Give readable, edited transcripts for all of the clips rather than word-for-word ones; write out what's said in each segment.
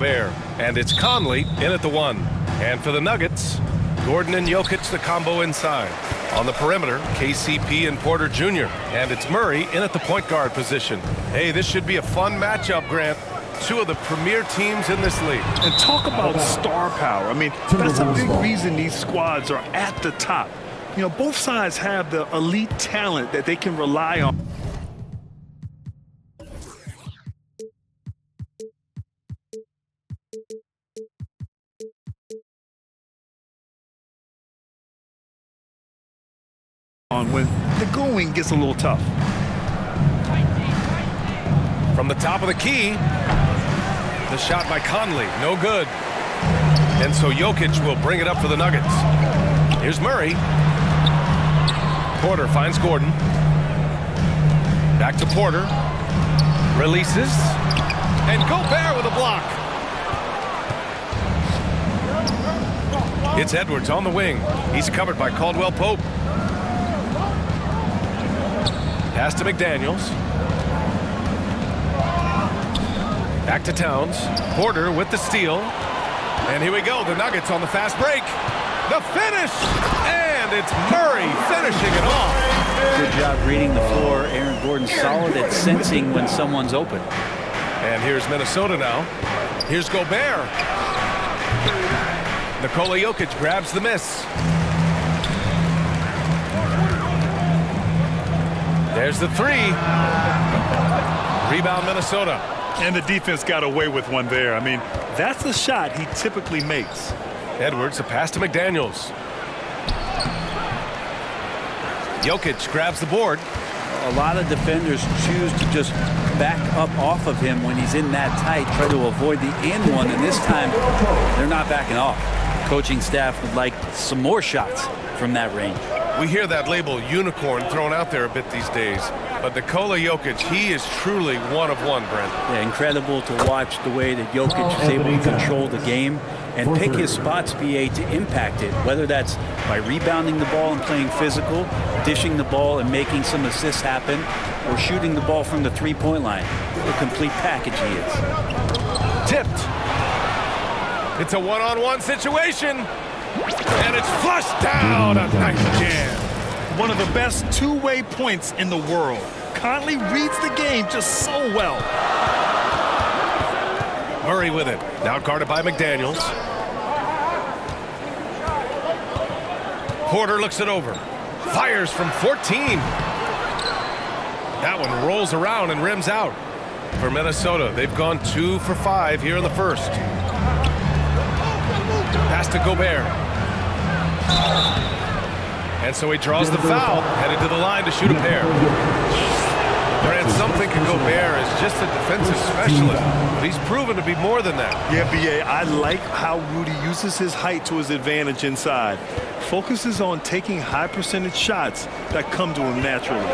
Bear, and it's Conley in at the 1. And for the Nuggets, Gordon and Jokic the combo inside. On the perimeter, KCP and Porter Jr. And it's Murray in at the point guard position. Hey, this should be a fun matchup, Grant. Two of the premier teams in this league. And talk about star power. I mean, that's a big reason these squads are at the top. You know, both sides have the elite talent that they can rely on. When the going gets a little tough. From the top of the key, the shot by Conley, no good. And so Jokic will bring it up for the Nuggets. Here's Murray. Porter finds Gordon. Back to Porter. Releases. And Gobert with a block. It's Edwards on the wing. He's covered by Caldwell Pope. Pass to McDaniels. Back to Towns. Porter with the steal. And here we go. The Nuggets on the fast break. The finish! And it's Murray finishing it off. Good job reading the floor. Aaron Gordon solid at sensing when someone's open. And here's Minnesota now. Here's Gobert. Nikola Jokic grabs the miss. There's the 3. Rebound Minnesota. And the defense got away with one there. I mean, that's the shot he typically makes. Edwards, a pass to McDaniels. Jokic grabs the board. A lot of defenders choose to just back up off of him when he's in that tight, try to avoid the and one, and this time they're not backing off. Coaching staff would like some more shots from that range. We hear that label unicorn thrown out there a bit these days, but Nikola Jokic, he is truly one of one, Brent. Yeah, incredible to watch the way that Jokic is able to control the game and pick his spots, BA, to impact it, whether that's by rebounding the ball and playing physical, dishing the ball and making some assists happen, or shooting the ball from the three-point line. The complete package he is. Tipped. It's a one-on-one situation. And it's flushed down. A nice jam. One of the best two-way points in the world. Conley reads the game just so well. Murray with it. Now guarded by McDaniels. Porter looks it over. Fires from 14. That one rolls around and rims out. For Minnesota, they've gone 2 for 5 here in the first. Pass to Gobert. And so he draws the foul, headed to the line to shoot a pair. Grant, some think of Gobert as just a defensive specialist, but he's proven to be more than that. Yeah, B.A., I like how Rudy uses his height to his advantage inside. Focuses on taking high percentage shots that come to him naturally.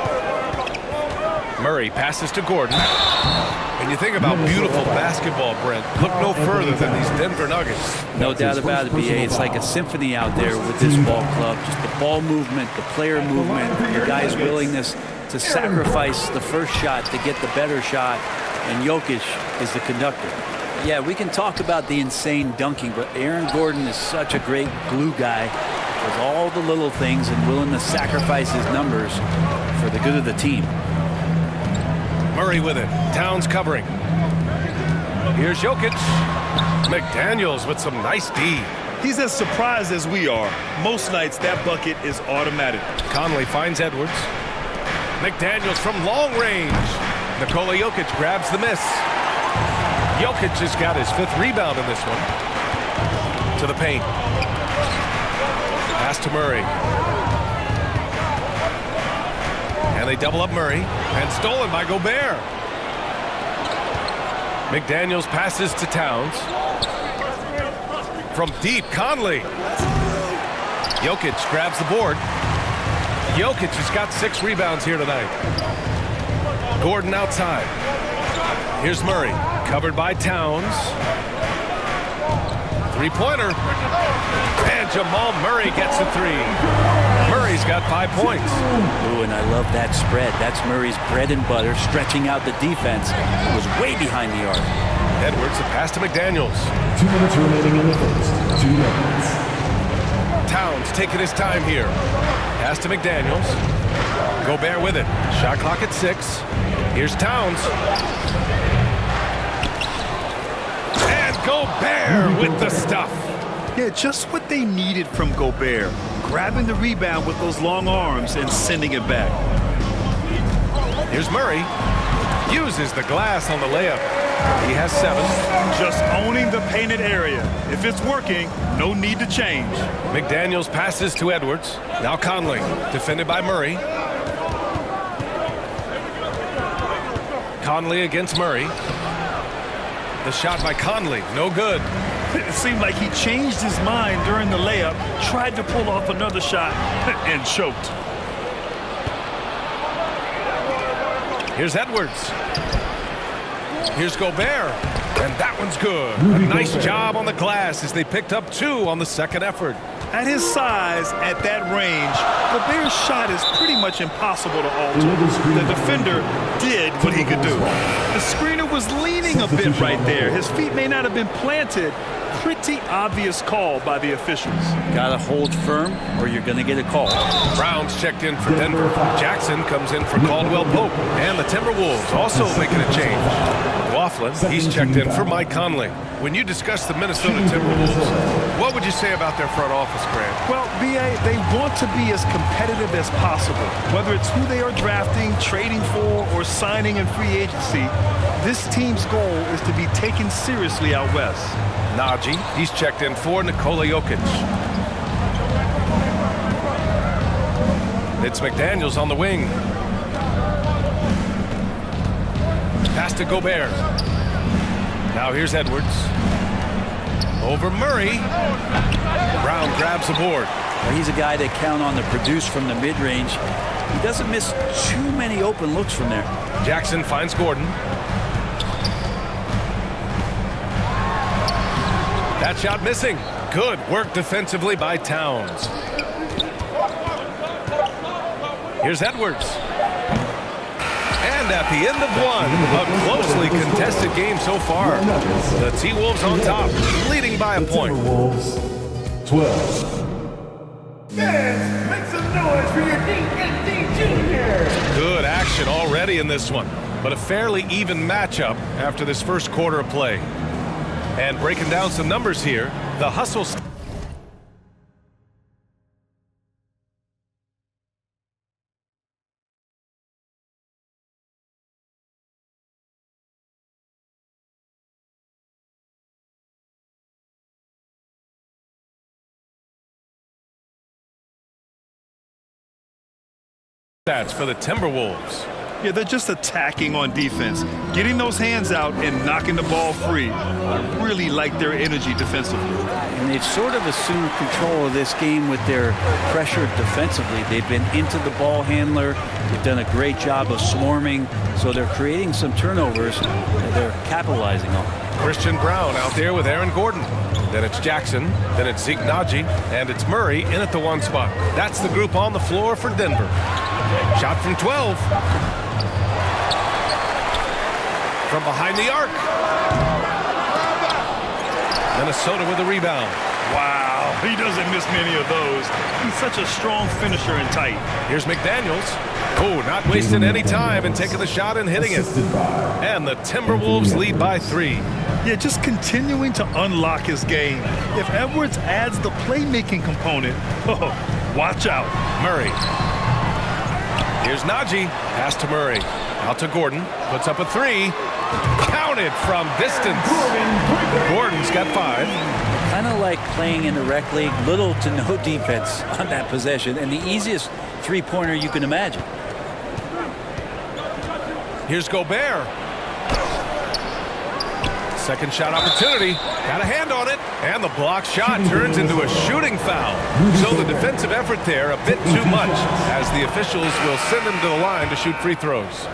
Murray passes to Gordon. And you think about beautiful basketball, Brent. Look no further than these Denver Nuggets. No doubt about it, BA. It's like a symphony out there with this ball club. Just the ball movement, the player movement, the guy's willingness to sacrifice the first shot to get the better shot. And Jokic is the conductor. Yeah, we can talk about the insane dunking, but Aaron Gordon is such a great glue guy. Does all the little things and willing to sacrifice his numbers for the good of the team. Murray with it. Towns covering. Here's Jokic. McDaniels with some nice D. He's as surprised as we are. Most nights that bucket is automatic. Conley finds Edwards. McDaniels from long range. Nikola Jokic grabs the miss. Jokic has got his 5th rebound in this one. To the paint. Pass to Murray. And they double up Murray. And stolen by Gobert. McDaniels passes to Towns. From deep, Conley. Jokic grabs the board. Jokic has got 6 rebounds here tonight. Gordon outside. Here's Murray. Covered by Towns. Three-pointer. And Jamal Murray gets a 3. Murray's got 5 points. Ooh, and I love that spread. That's Murray's bread and butter, stretching out the defense. It was way behind the arc. Edwards, the pass to McDaniels. 2 minutes remaining in the first. 2 minutes. Towns taking his time here. Pass to McDaniels. Gobert with it. Shot clock at 6. Here's Towns. And Gobert with the stuff. Yeah, just what they needed from Gobert. Grabbing the rebound with those long arms and sending it back. Here's Murray. Uses the glass on the layup. He has 7. Just owning the painted area. If it's working, no need to change. McDaniels passes to Edwards. Now Conley, defended by Murray. Conley against Murray. The shot by Conley, no good. It seemed like he changed his mind during the layup, tried to pull off another shot, and choked. Here's Edwards. Here's Gobert. And that one's good. A nice job on the glass as they picked up 2 on the second effort. At his size, at that range, Gobert's shot is pretty much impossible to alter. The defender did what he could do. The screener was leaning a bit right there. His feet may not have been planted. Pretty obvious call by the officials. Gotta hold firm or you're gonna get a call. Brown's checked in for Denver. Jackson comes in for Caldwell Pope. And the Timberwolves also making a change. Laughlin, he's checked in for Mike Conley. When you discuss the Minnesota Timberwolves, what would you say about their front office, Grant? Well, B.A., they want to be as competitive as possible. Whether it's who they are drafting, trading for, or signing in free agency, this team's goal is to be taken seriously out west. Najee, he's checked in for Nikola Jokic. It's McDaniels on the wing. Pass to Gobert. Now here's Edwards. Over Murray. Brown grabs the board. Well, he's a guy they count on to produce from the mid-range. He doesn't miss too many open looks from there. Jackson finds Gordon. That shot missing. Good work defensively by Towns. Here's Edwards. And at the end of 1, a closely contested game so far. The T-Wolves on top, leading by a point. Timberwolves 12. Fans, make some noise for your D&D Junior. Good action already in this one, but a fairly even matchup after this first quarter of play. And breaking down some numbers here, the hustle. Stats for the Timberwolves. Yeah, they're just attacking on defense, getting those hands out and knocking the ball free. I really like their energy defensively. And they've sort of assumed control of this game with their pressure defensively. They've been into the ball handler. They've done a great job of swarming. So they're creating some turnovers that they're capitalizing on. Christian Brown out there with Aaron Gordon. Then it's Jackson. Then it's Zeke Najee. And it's Murray in at the 1 spot. That's the group on the floor for Denver. Shot from 12. From behind the arc. Minnesota with the rebound. Wow, he doesn't miss many of those. He's such a strong finisher and tight. Here's McDaniels. Oh, not wasting any time and taking the shot and hitting it. And the Timberwolves lead by 3. Yeah, just continuing to unlock his game. If Edwards adds the playmaking component, oh, watch out. Murray. Here's Najee. Pass to Murray. Out to Gordon. Puts up a 3. Counted from distance. Gordon's got 5. Kind of like playing in the rec league, little to no defense on that possession, and the easiest three-pointer you can imagine. Here's Gobert. Second shot opportunity. Got a hand on it. And the block shot turns into a shooting foul. So the defensive effort there a bit too much as the officials will send him to the line to shoot free throws.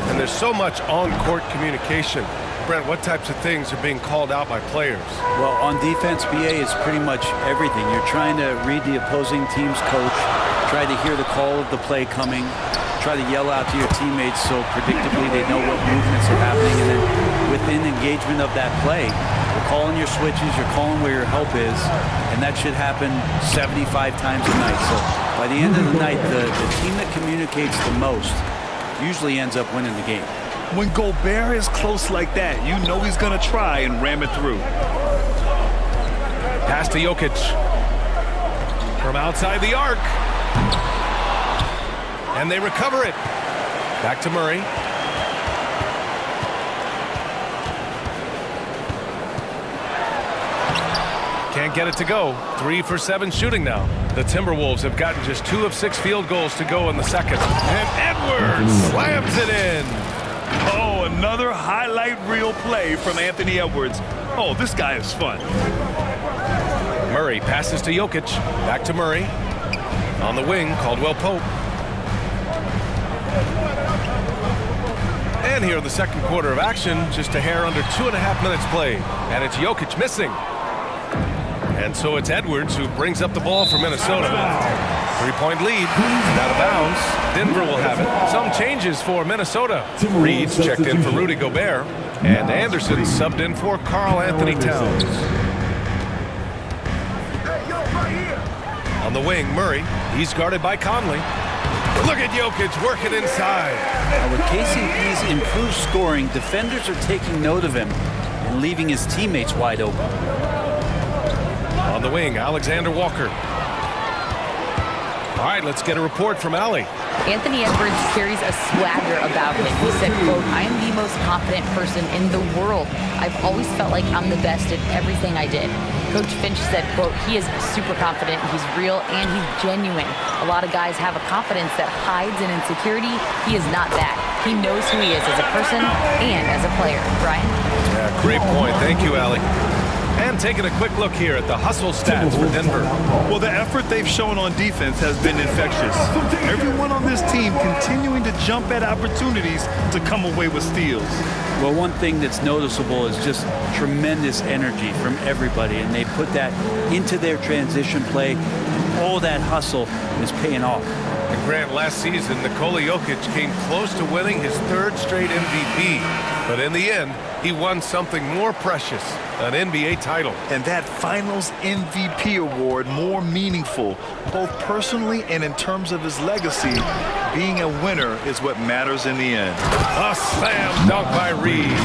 And there's so much on-court communication. Brent, what types of things are being called out by players? Well, on defense, BA is pretty much everything. You're trying to read the opposing team's coach, try to hear the call of the play coming, try to yell out to your teammates so predictably they know what movements are happening. And then within engagement of that play, you're calling your switches, you're calling where your help is, and that should happen 75 times a night. So by the end of the night, the team that communicates the most usually ends up winning the game. When Gobert is close like that, you know he's going to try and ram it through. Pass to Jokic. From outside the arc. And they recover it. Back to Murray. Can't get it to go. 3 for 7 shooting now. The Timberwolves have gotten just 2 of 6 field goals to go in the second. And Edwards slams it in. Oh, another highlight reel play from Anthony Edwards. Oh, this guy is fun. Murray passes to Jokic. Back to Murray. On the wing, Caldwell Pope. And here in the second quarter of action, just a hair under 2.5 minutes played. And it's Jokic missing. And so it's Edwards who brings up the ball for Minnesota. 3-point lead. And out of bounds. Denver will have it. Some changes for Minnesota. Reed's checked in for Rudy Gobert. And Anderson subbed in for Karl Anthony Towns. On the wing, Murray. He's guarded by Conley. Look at Jokic working inside. Now with KCP's improved scoring, defenders are taking note of him and leaving his teammates wide open. On the wing, Alexander Walker. All right, let's get a report from Allie. Anthony Edwards carries a swagger about him. He said, quote, "I am the most confident person in the world. I've always felt like I'm the best at everything I did." Coach Finch said, quote, "He is super confident, he's real, and he's genuine. A lot of guys have a confidence that hides in insecurity. He is not that. He knows who he is as a person and as a player." Brian? Yeah, great point. Thank you, Allie. And taking a quick look here at the hustle stats for Denver. Well, the effort they've shown on defense has been infectious. Everyone on this team continuing to jump at opportunities to come away with steals. Well, one thing that's noticeable is just tremendous energy from everybody, and they put that into their transition play, and all that hustle is paying off. And Grant, last season, Nikola Jokic came close to winning his 3rd straight MVP. But in the end, he won something more precious, an NBA title. And that Finals MVP award more meaningful, both personally and in terms of his legacy. Being a winner is what matters in the end. A slam dunk by Reed.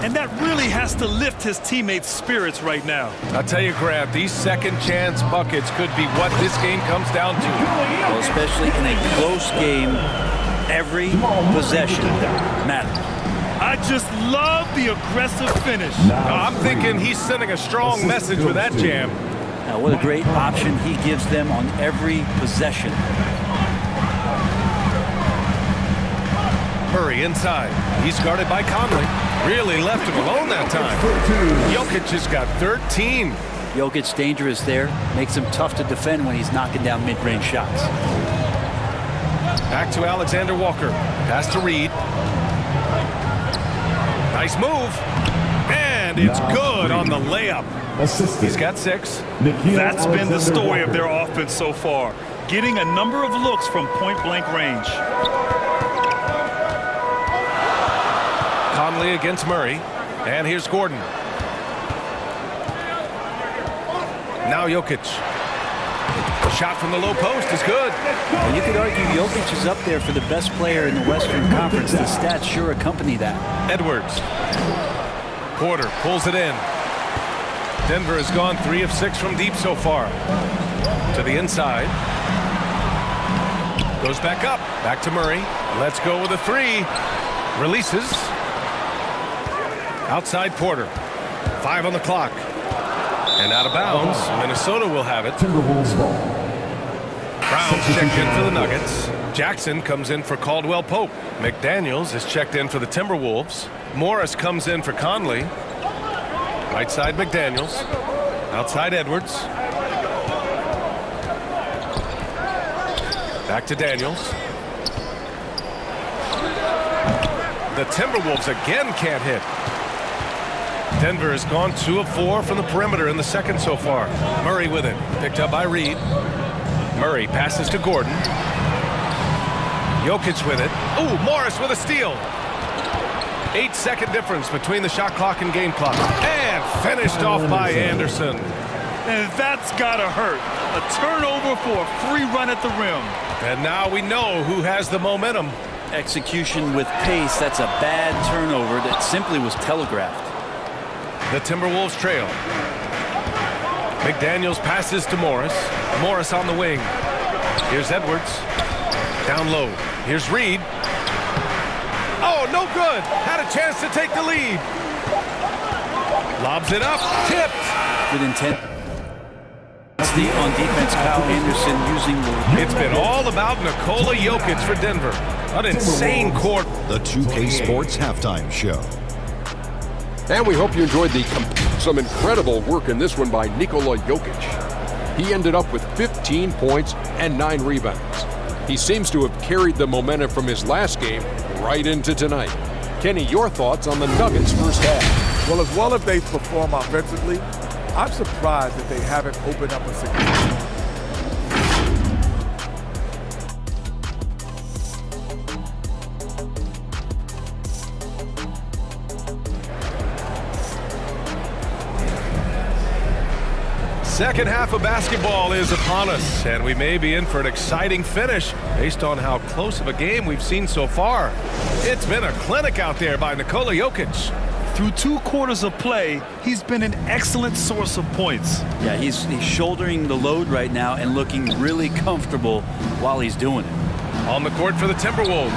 And that really has to lift his teammates' spirits right now. I'll tell you, Grant, these second chance buckets could be what this game comes down to. Well, especially in a close game, every possession matters. I just love the aggressive finish. I'm thinking he's sending a strong message with that jam. Now, what a great option he gives them on every possession. Murray inside. He's guarded by Conley. Really left him alone that time. Jokic has got 13. Jokic's dangerous there. Makes him tough to defend when he's knocking down mid-range shots. Back to Alexander Walker. Pass to Reed. Nice move. And it's good on the layup. He's got 6. That's been the story of their offense so far. Getting a number of looks from point-blank range. Conley against Murray. And here's Gordon. Now Jokic. A shot from the low post is good. Well, you could argue Jokic is up there for the best player in the Western Conference. The stats sure accompany that. Edwards. Porter pulls it in. Denver has gone 3 of 6 from deep so far. To the inside. Goes back up. Back to Murray. Let's go with a 3. Releases. Outside Porter. 5 on the clock. And out of bounds. Minnesota will have it. Timberwolves ball. Brown's checked in for the Nuggets. Jackson comes in for Caldwell Pope. McDaniels is checked in for the Timberwolves. Morris comes in for Conley. Right side McDaniels. Outside Edwards. Back to Daniels. The Timberwolves again can't hit. Denver has gone 2 of 4 from the perimeter in the second so far. Murray with it. Picked up by Reed. Murray passes to Gordon. Jokic with it. Ooh, Morris with a steal. 8-second difference between the shot clock and game clock. And finished off by Anderson. And that's gotta hurt. A turnover for a free run at the rim. And now we know who has the momentum. Execution with pace, that's a bad turnover that simply was telegraphed. The Timberwolves trail. McDaniels passes to Morris. Morris on the wing. Here's Edwards. Down low. Here's Reed. Oh, no good. Had a chance to take the lead. Lobs it up. Tipped. Good intent. On defense, Kyle Anderson using the... It's been all about Nikola Jokic for Denver. An insane court. The 2K Sports Halftime Show. And we hope you enjoyed some incredible work in this one by Nikola Jokic. He ended up with 15 points and 9 rebounds. He seems to have carried the momentum from his last game right into tonight. Kenny, your thoughts on the Nuggets' first half? Well as they've performed offensively, I'm surprised that they haven't opened up a significant. Second half of basketball is upon us, and we may be in for an exciting finish based on how close of a game we've seen so far. It's been a clinic out there by Nikola Jokic. Through 2 quarters of play, he's been an excellent source of points. Yeah, he's shouldering the load right now and looking really comfortable while he's doing it. On the court for the Timberwolves.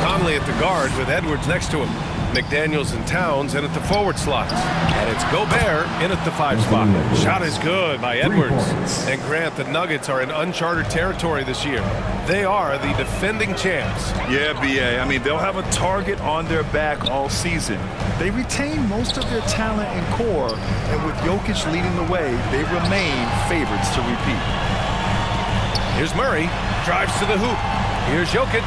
Conley at the guard with Edwards next to him. McDaniels and Towns in at the forward slots. And it's Gobert in at the 5 spot. Shot is good by Edwards. And Grant, the Nuggets are in uncharted territory this year. They are the defending champs. Yeah, B.A. I mean, they'll have a target on their back all season. They retain most of their talent and core, and with Jokic leading the way, they remain favorites to repeat. Here's Murray. Drives to the hoop. Here's Jokic.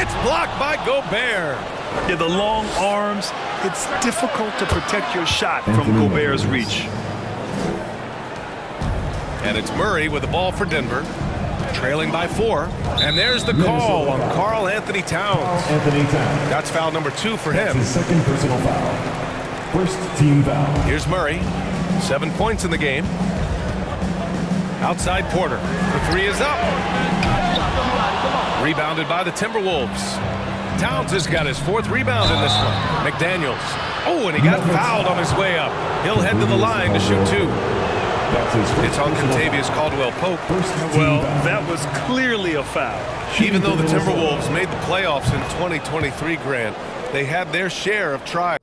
It's blocked by Gobert. Yeah, the long arms, it's difficult to protect your shot from Gobert's reach. And it's Murray with the ball for Denver, trailing by 4. And there's the call on Karl Anthony Towns. That's foul number 2 for him. His second personal foul. First team foul. Here's Murray, 7 points in the game. Outside Porter. The 3 is up. Rebounded by the Timberwolves. Towns has got his 4th rebound in this one. McDaniels. Oh, and he got fouled on his way up. He'll head to the line to shoot 2. It's on Kentavious Caldwell-Pope. Well, that was clearly a foul. Even though the Timberwolves made the playoffs in 2023, Grant, they had their share of tries.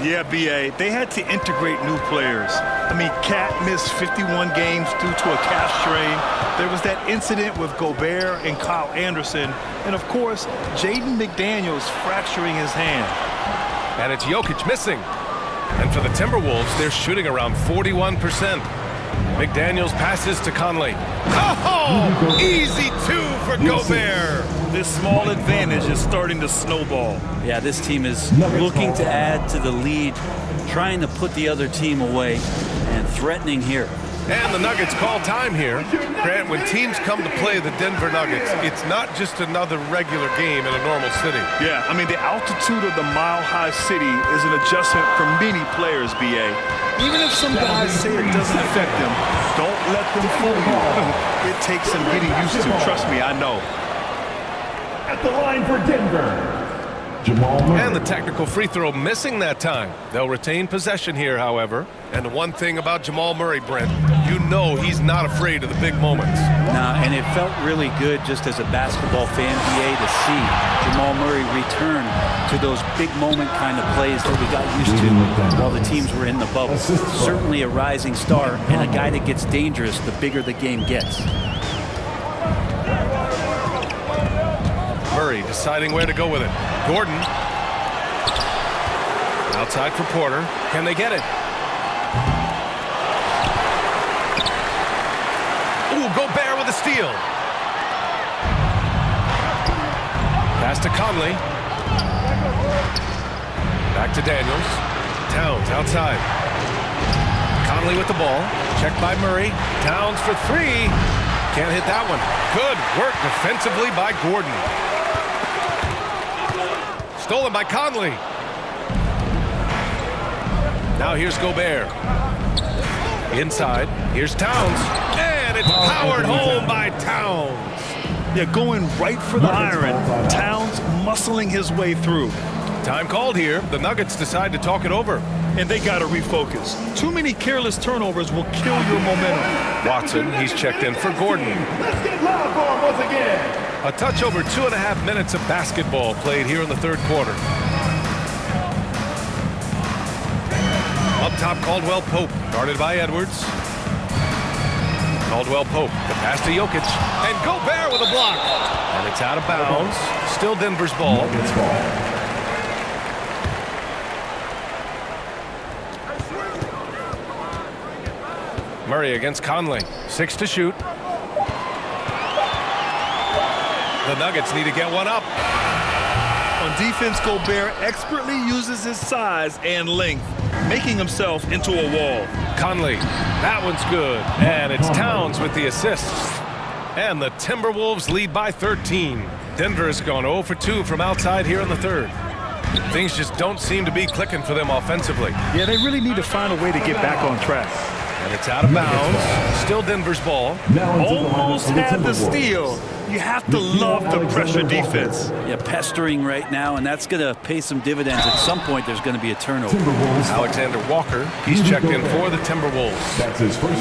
Yeah, B.A., they had to integrate new players. I mean, Cat missed 51 games due to a calf strain. There was that incident with Gobert and Kyle Anderson. And, of course, Jaden McDaniels fracturing his hand. And it's Jokic missing. And for the Timberwolves, they're shooting around 41%. McDaniels passes to Conley. Oh, easy 2 for Gobert. This small advantage is starting to snowball. Yeah, this team is looking to add to the lead, trying to put the other team away, and threatening here. And the Nuggets call time here. Grant, when teams come to play the Denver Nuggets, it's not just another regular game in a normal city. Yeah, I mean, the altitude of the mile-high city is an adjustment for many players, B.A. Even if some guys say it doesn't affect them, don't let them fool you. It takes some getting used to. Trust me, I know. At the line for Denver, Jamal Murray. And the technical free throw missing that time. They'll retain possession here, however. And one thing about Jamal Murray, Brent, you know he's not afraid of the big moments. Nah, and it felt really good just as a basketball fan, BA, to see Jamal Murray return to those big moment kind of plays that we got used to while the teams were in the bubble. Certainly a rising star and a guy that gets dangerous the bigger the game gets. Murray deciding where to go with it. Gordon. Outside for Porter. Can they get it? Ooh, Gobert with a steal. Pass to Conley. Back to Daniels. Towns outside. Conley with the ball. Checked by Murray. Towns for three. Can't hit that one. Good work defensively by Gordon. Stolen by Conley. Now here's Gobert. Inside. Here's Towns. And it's powered home by Towns. Yeah, going right for the iron. Towns muscling his way through. Time called here. The Nuggets decide to talk it over. And they got to refocus. Too many careless turnovers will kill your momentum. Watson, he's checked in for Gordon. Let's get loud for him once again. A touch over 2.5 minutes of basketball played here in the third quarter. Up top, Caldwell Pope, guarded by Edwards. Caldwell Pope, the pass to Jokic, and Gobert with a block. And it's out of bounds. Still Denver's ball. Murray against Conley. 6 to shoot. The Nuggets need to get one up. On defense, Gobert expertly uses his size and length, making himself into a wall. Conley, that one's good. And it's Towns with the assist. And the Timberwolves lead by 13. Denver has gone 0 for 2 from outside here in the third. Things just don't seem to be clicking for them offensively. Yeah, they really need to find a way to get back on track. And it's out of bounds. Still Denver's ball. Almost had the steal. You have to love the pressure defense. Yeah, pestering right now, and that's going to pay some dividends. At some point, there's going to be a turnover. Alexander Walker, he's checked in for the Timberwolves.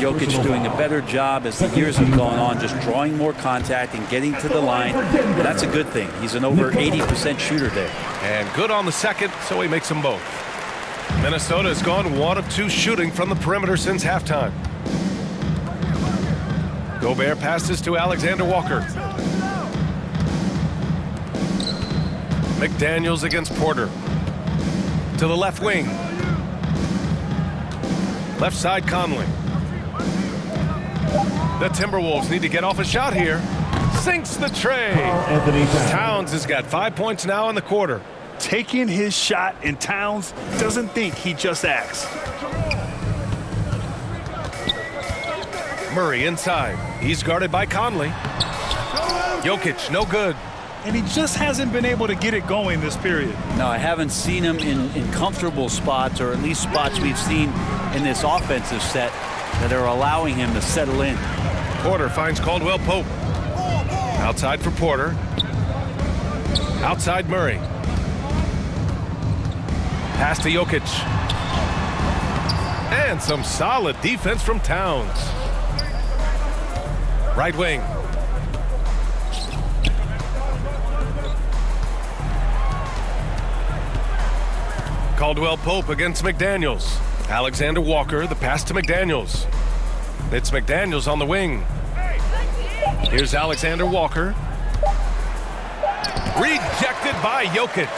Jokic doing a better job as the years have gone on, just drawing more contact and getting to the line. That's a good thing. He's an over 80% shooter there. And good on the second, so he makes them both. Minnesota has gone 1 of 2 shooting from the perimeter since halftime. Gobert passes to Alexander Walker. McDaniels against Porter. To the left wing. Left side Conley. The Timberwolves need to get off a shot here. Sinks the tray. Towns has got 5 points now in the quarter. Taking his shot, and Towns doesn't think, he just acts. Murray inside. He's guarded by Conley. Jokic, no good. And he just hasn't been able to get it going this period. No, I haven't seen him in comfortable spots, or at least spots we've seen in this offensive set that are allowing him to settle in. Porter finds Caldwell Pope. Outside for Porter. Outside Murray. Pass to Jokic. And some solid defense from Towns. Right wing. Caldwell Pope against McDaniels. Alexander Walker, the pass to McDaniels. It's McDaniels on the wing. Here's Alexander Walker. Rejected by Jokic.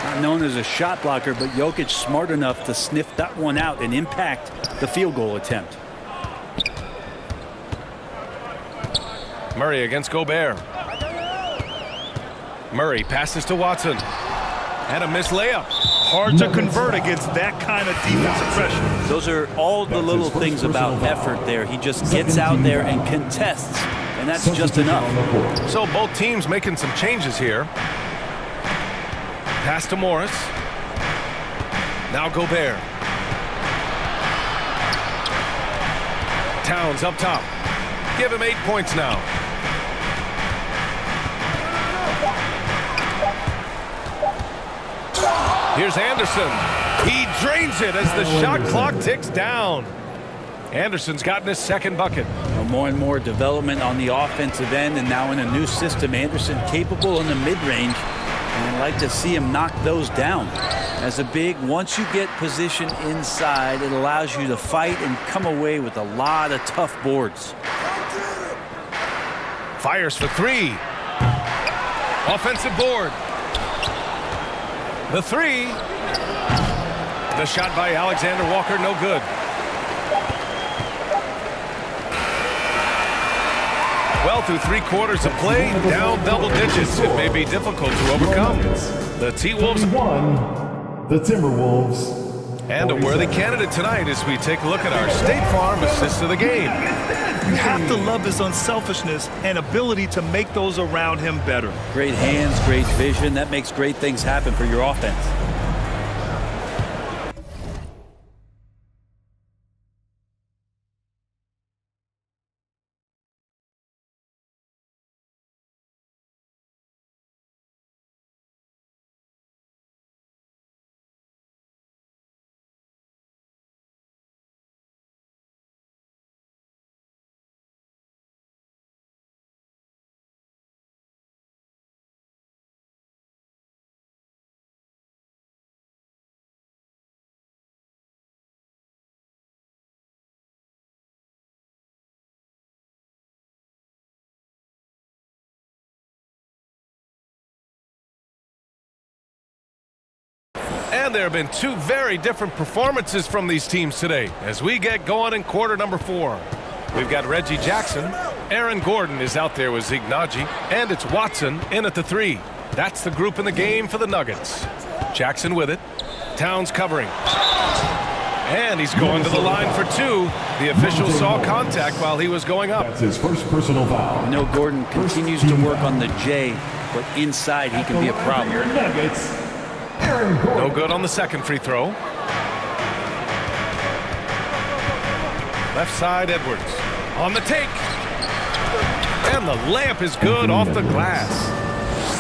Not known as a shot blocker, but Jokic smart enough to sniff that one out and impact the field goal attempt. Murray against Gobert. Murray passes to Watson. And a missed layup. Hard to convert against that kind of defensive pressure. Those are all the little things about effort there. He just gets out there and contests, and that's just enough. So both teams making some changes here. Pass to Morris. Now Gobert. Towns up top. Give him 8 points now. Here's Anderson. He drains it as the shot clock ticks down. Anderson's gotten his second bucket. More and more development on the offensive end, and now in a new system. Anderson capable in the mid-range, and I'd like to see him knock those down. As a big, once you get position inside, it allows you to fight and come away with a lot of tough boards. Fires for three. Offensive board. The three. The shot by Alexander Walker, no good. Well, through 3 quarters of play, down double digits. It may be difficult to overcome. The T-Wolves. The Timberwolves And a worthy candidate tonight as we take a look at our State Farm assist of the game. You have to love his unselfishness and ability to make those around him better. Great hands, great vision. That makes great things happen for your offense. And there have been two very different performances from these teams today as we get going in quarter number 4. We've got Reggie Jackson. Aaron Gordon is out there with Zeke Nnaji. And it's Watson in at the 3. That's the group in the game for the Nuggets. Jackson with it. Towns covering. And he's going to the line for 2. The official saw contact while he was going up. That's his first personal foul. I know Gordon continues to work on the J, but inside he can be a problem. Your Nuggets. No good on the second free throw. Left side, Edwards. On the take. And the layup is good off the glass.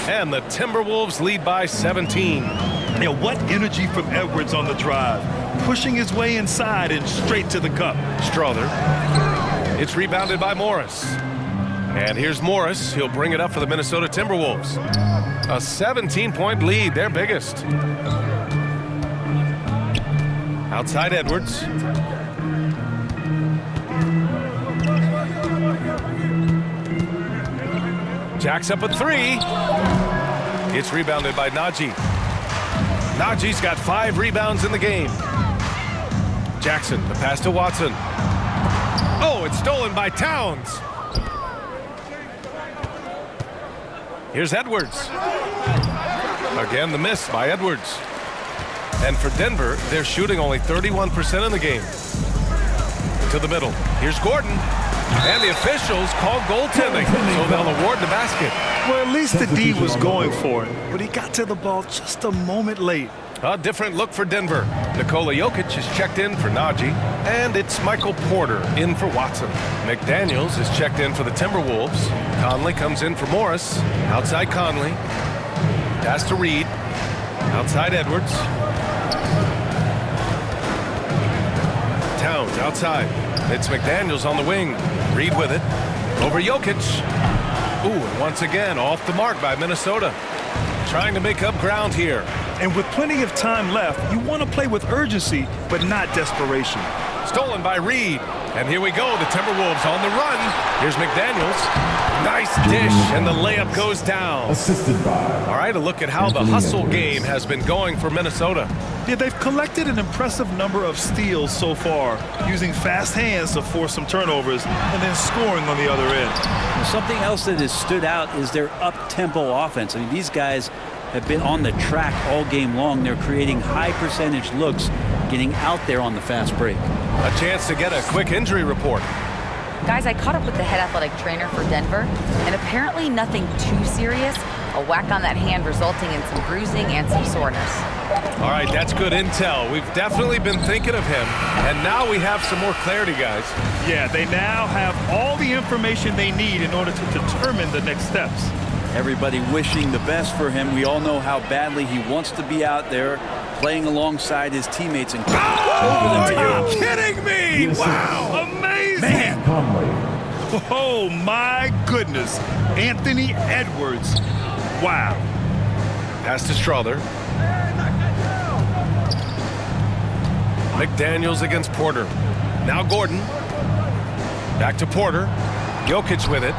And the Timberwolves lead by 17. Yeah, what energy from Edwards on the drive. Pushing his way inside and straight to the cup. Strother. It's rebounded by Morris. And here's Morris. He'll bring it up for the Minnesota Timberwolves. A 17-point lead, their biggest. Outside Edwards. Jacks up a 3. It's rebounded by Nnaji. Naji's got 5 rebounds in the game. Jackson, the pass to Watson. Oh, it's stolen by Towns. Here's Edwards. Again, the miss by Edwards. And for Denver, they're shooting only 31% in the game. To the middle. Here's Gordon. And the officials call goaltending, so they'll award the basket. Well, at least the D was going for it, but he got to the ball just a moment late. A different look for Denver. Nikola Jokic is checked in for Nnaji, and it's Michael Porter in for Watson. McDaniels is checked in for the Timberwolves. Conley comes in for Morris. Outside Conley. Pass to Reed. Outside Edwards. Towns outside. It's McDaniels on the wing. Reed with it. Over Jokic. Ooh, and once again off the mark by Minnesota. Trying to make up ground here. And with plenty of time left, you want to play with urgency, but not desperation. Stolen by Reed. And here we go, the Timberwolves on the run. Here's McDaniels. Nice dish, and the layup goes down. Assisted by. All right, a look at how the hustle game has been going for Minnesota. Yeah, they've collected an impressive number of steals so far, using fast hands to force some turnovers and then scoring on the other end. Something else that has stood out is their up-tempo offense. I mean, these guys have been on the track all game long. They're creating high-percentage looks, getting out there on the fast break. A chance to get a quick injury report. Guys, I caught up with the head athletic trainer for Denver, and apparently nothing too serious. A whack on that hand resulting in some bruising and some soreness. All right, that's good intel. We've definitely been thinking of him, and now we have some more clarity, guys. Yeah, they now have all the information they need in order to determine the next steps. Everybody wishing the best for him. We all know how badly he wants to be out there playing alongside his teammates. And are you kidding me? Wow, amazing. Man. Oh, my goodness. Anthony Edwards. Wow. Pass to Strother. McDaniels against Porter. Now Gordon. Back to Porter. Jokic with it.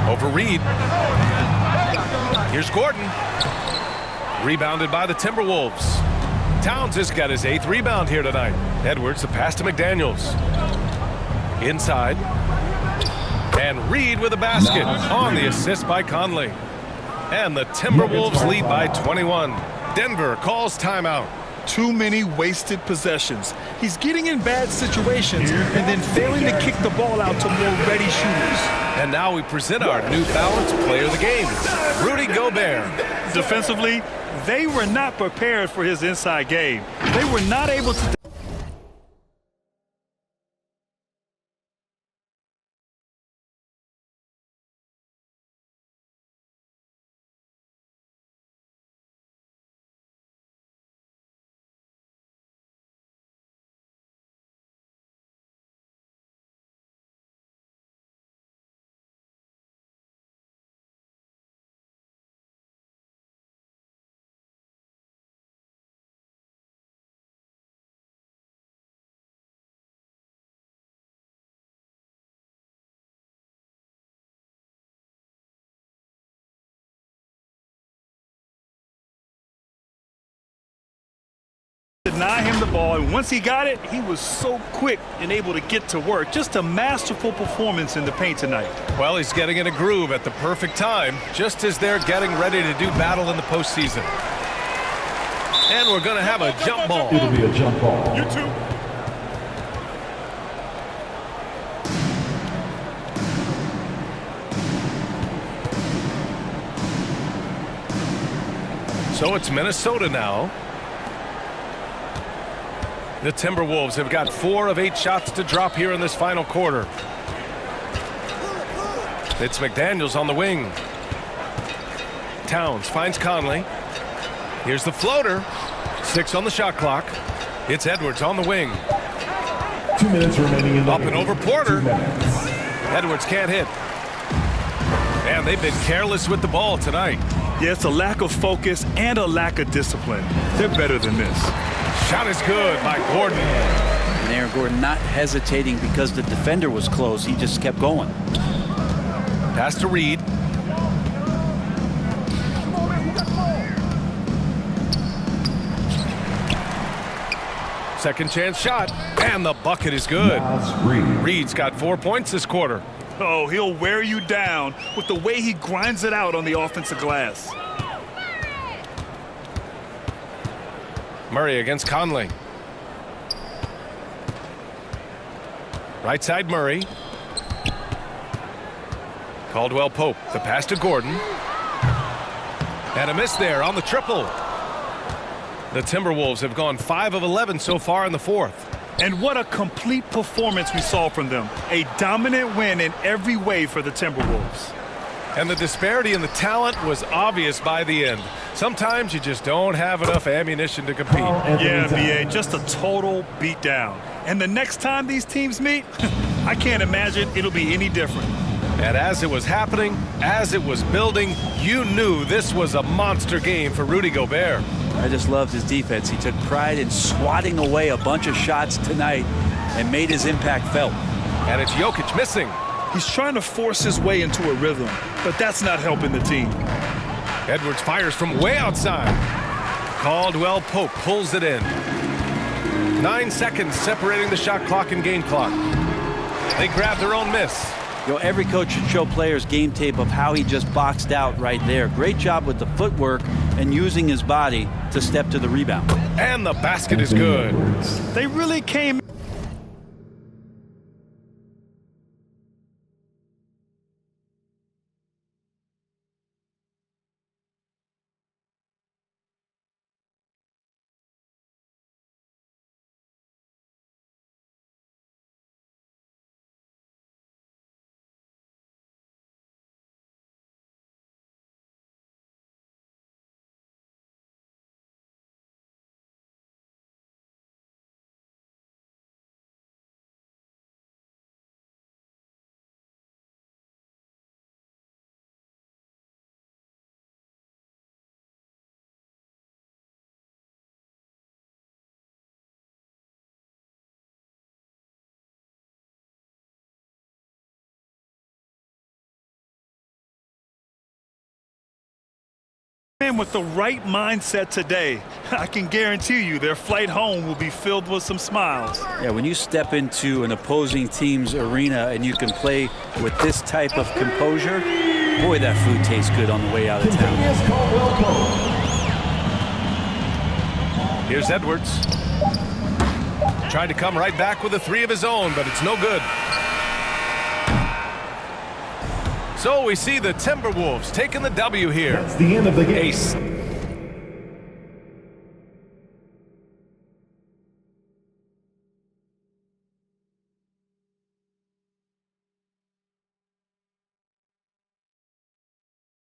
Over Reed. Here's Gordon. Rebounded by the Timberwolves. Towns has got his 8th rebound here tonight. Edwards, the pass to McDaniels. Inside. And Reed with a basket on the assist by Conley. And the Timberwolves lead by 21. Denver calls timeout. Too many wasted possessions. He's getting in bad situations and then failing to kick the ball out to more ready shooters. And now we present our New Balance Player of the Game, Rudy Gobert. Defensively, they were not prepared for his inside game. They were not able to... deny him the ball, and once he got it, he was so quick and able to get to work. Just a masterful performance in the paint tonight. Well, he's getting in a groove at the perfect time, just as they're getting ready to do battle in the postseason. And we're going to have a jump ball. It'll be a jump ball. You too. So it's Minnesota now. The Timberwolves have got 4 of 8 shots to drop here in this final quarter. It's McDaniels on the wing. Towns finds Conley. Here's the floater. 6 on the shot clock. It's Edwards on the wing. 2 minutes remaining in the Up and over Porter. 2 minutes. Edwards can't hit. And they've been careless with the ball tonight. Yeah, it's a lack of focus and a lack of discipline. They're better than this. Shot is good by Gordon. And Aaron Gordon not hesitating because the defender was close. He just kept going. Pass to Reed. Second chance shot. And the bucket is good. Reed's got 4 points this quarter. Oh, he'll wear you down with the way he grinds it out on the offensive glass. Murray against Conley. Right side Murray. Caldwell Pope. The pass to Gordon. And a miss there on the triple. The Timberwolves have gone 5 of 11 so far in the fourth. And what a complete performance we saw from them. A dominant win in every way for the Timberwolves. And the disparity in the talent was obvious by the end. Sometimes you just don't have enough ammunition to compete. Yeah, B.A., just a total beatdown. And the next time these teams meet, I can't imagine it'll be any different. And as it was happening, as it was building, you knew this was a monster game for Rudy Gobert. I just loved his defense. He took pride in swatting away a bunch of shots tonight and made his impact felt. And it's Jokic missing. He's trying to force his way into a rhythm, but that's not helping the team. Edwards fires from way outside. Caldwell Pope pulls it in. 9 seconds separating the shot clock and game clock. They grab their own miss. You know, every coach should show players game tape of how he just boxed out right there. Great job with the footwork and using his body to step to the rebound. And the basket is good. They really came. With the right mindset today, I can guarantee you their flight home will be filled with some smiles. Yeah, when you step into an opposing team's arena and you can play with this type of composure, boy, that food tastes good on the way out of town. Here's Edwards. Trying to come right back with a three of his own, but it's no good. So we see the Timberwolves taking the W here. That's the end of the game.